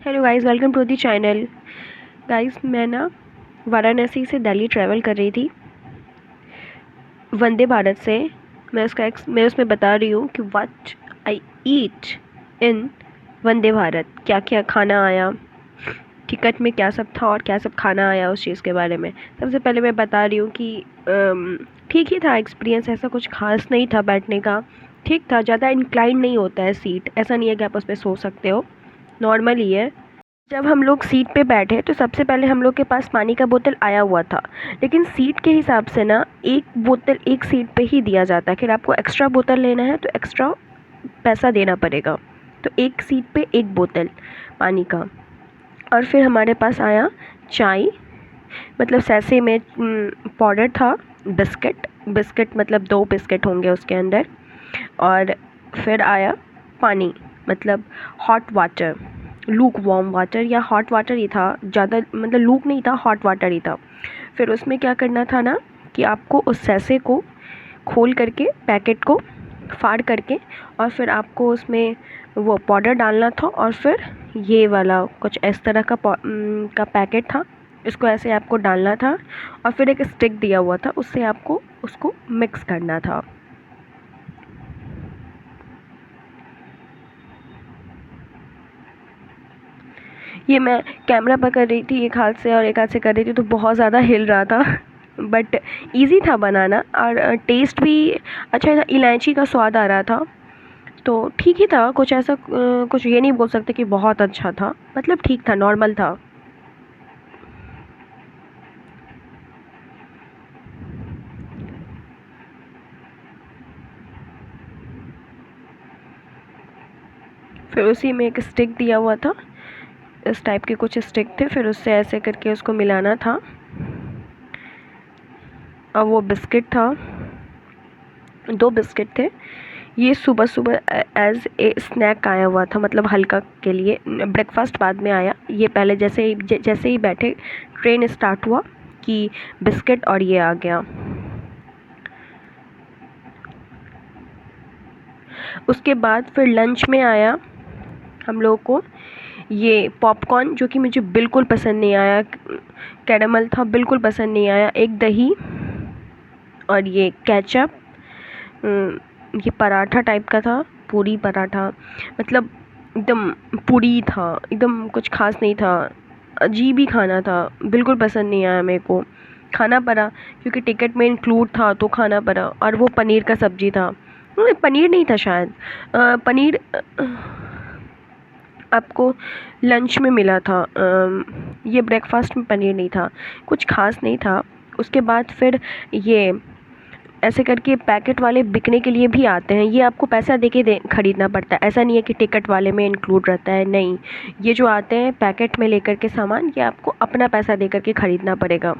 Hello guys, welcome to the channel. Guys, मैं ना वाराणसी से दिल्ली ट्रैवल कर रही थी वंदे भारत से। मैं उसमें बता रही हूँ कि व्हाट आई ईट इन वंदे भारत, क्या क्या खाना आया, टिकट में क्या सब था और क्या सब खाना आया, उस चीज़ के बारे में। सबसे पहले मैं बता रही हूँ कि ठीक ही था एक्सपीरियंस, ऐसा कुछ खास नहीं था बैठने का। ठीक था, ज़्यादा इंक्लाइन नहीं होता है सीट, ऐसा नहीं है कि आप उस पर सो सकते हो, नॉर्मल ही है। जब हम लोग सीट पे बैठे तो सबसे पहले हम लोग के पास पानी का बोतल आया हुआ था, लेकिन सीट के हिसाब से ना एक बोतल एक सीट पे ही दिया जाता है। फिर आपको एक्स्ट्रा बोतल लेना है तो एक्स्ट्रा पैसा देना पड़ेगा। तो एक सीट पे एक बोतल पानी का। और फिर हमारे पास आया चाय, मतलब सैसे में पाउडर था, बिस्किट बिस्किट मतलब 2 बिस्किट होंगे उसके अंदर। और फिर आया पानी, मतलब hot water, look warm water या हॉट वाटर ही था, ज़्यादा मतलब लूक नहीं था, हॉट वाटर ही था। फिर उसमें क्या करना था ना कि आपको उस सैसे को खोल करके, पैकेट को फाड़ करके, और फिर आपको उसमें वो पाउडर डालना था। और फिर ये वाला कुछ इस तरह का पैकेट था, इसको ऐसे आपको डालना था। और फिर एक स्टिक दिया हुआ था, उससे आपको उसको मिक्स करना था। ये मैं कैमरा पकड़ रही थी एक हाथ से और एक हाथ से कर रही थी, तो बहुत ज़्यादा हिल रहा था बट इजी था बनाना, और टेस्ट भी अच्छा था, इलायची का स्वाद आ रहा था। तो ठीक ही था, कुछ ऐसा कुछ ये नहीं बोल सकते कि बहुत अच्छा था, मतलब ठीक था, नॉर्मल था। फिर उसी में एक स्टिक दिया हुआ था, इस टाइप के कुछ स्टिक थे, फिर उससे ऐसे करके उसको मिलाना था। और वो बिस्किट था, 2 बिस्किट थे। ये सुबह सुबह एज ए स्नैक आया हुआ था, मतलब हल्का के लिए। ब्रेकफास्ट बाद में आया, ये पहले जैसे ही बैठे ट्रेन स्टार्ट हुआ कि बिस्किट और ये आ गया। उसके बाद फिर लंच में आया हम लोग को ये पॉपकॉर्न, जो कि मुझे बिल्कुल पसंद नहीं आया। कैरेमल था, बिल्कुल पसंद नहीं आया। एक दही और ये केचप, ये पराठा टाइप का था, पूरी पराठा, मतलब एकदम पूरी था, एकदम कुछ खास नहीं था, अजीब ही खाना था, बिल्कुल पसंद नहीं आया मेरे को। खाना पड़ा क्योंकि टिकट में इंक्लूड था तो खाना पड़ा। और वो पनीर का सब्जी था, पनीर नहीं था शायद, पनीर आपको लंच में मिला था। ये ब्रेकफास्ट में पनीर नहीं था, कुछ खास नहीं था। उसके बाद फिर ये ऐसे करके पैकेट वाले बिकने के लिए भी आते हैं, ये आपको पैसा देके ख़रीदना पड़ता है, ऐसा नहीं है कि टिकट वाले में इंक्लूड रहता है, नहीं। ये जो आते हैं पैकेट में लेकर के सामान, ये आपको अपना पैसा दे करके ख़रीदना पड़ेगा।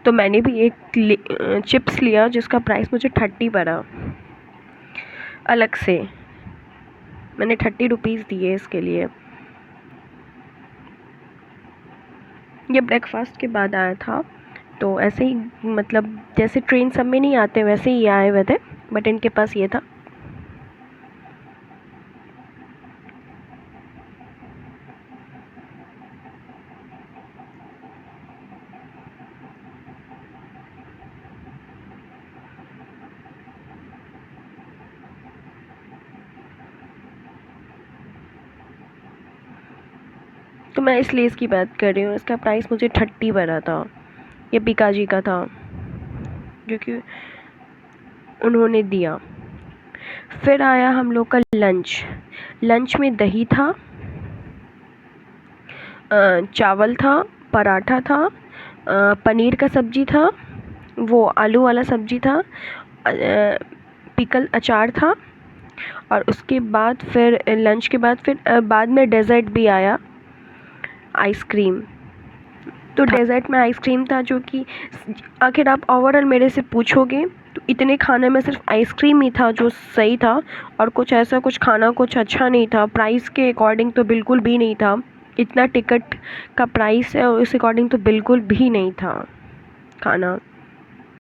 तो मैंने भी एक चिप्स लिया जिसका प्राइस मुझे 30 पड़ा, अलग से मैंने 30 रुपीज़ दिए इसके लिए। ये ब्रेकफास्ट के बाद आया था, तो ऐसे ही, मतलब जैसे ट्रेन सब में नहीं आते वैसे ही आए हुए थे, बट इनके पास ये था। तो मैं इसलिए इसकी बात कर रही हूँ, इसका प्राइस मुझे 30 पड़ा था। ये पिकाजी का था जो कि उन्होंने दिया। फिर आया हम लोग का लंच। लंच में दही था, चावल था, पराठा था, पनीर का सब्जी था, वो आलू वाला सब्जी था, पिकल अचार था। और उसके बाद फिर लंच के बाद फिर बाद में डेज़र्ट भी आया, आइसक्रीम। तो डेज़र्ट में आइसक्रीम था, जो कि आखिर आप ओवरऑल मेरे से पूछोगे तो इतने खाने में सिर्फ आइसक्रीम ही था जो सही था, और कुछ ऐसा कुछ खाना कुछ अच्छा नहीं था। प्राइस के अकॉर्डिंग तो बिल्कुल भी नहीं था, इतना टिकट का प्राइस है और उस अकॉर्डिंग तो बिल्कुल भी नहीं था खाना।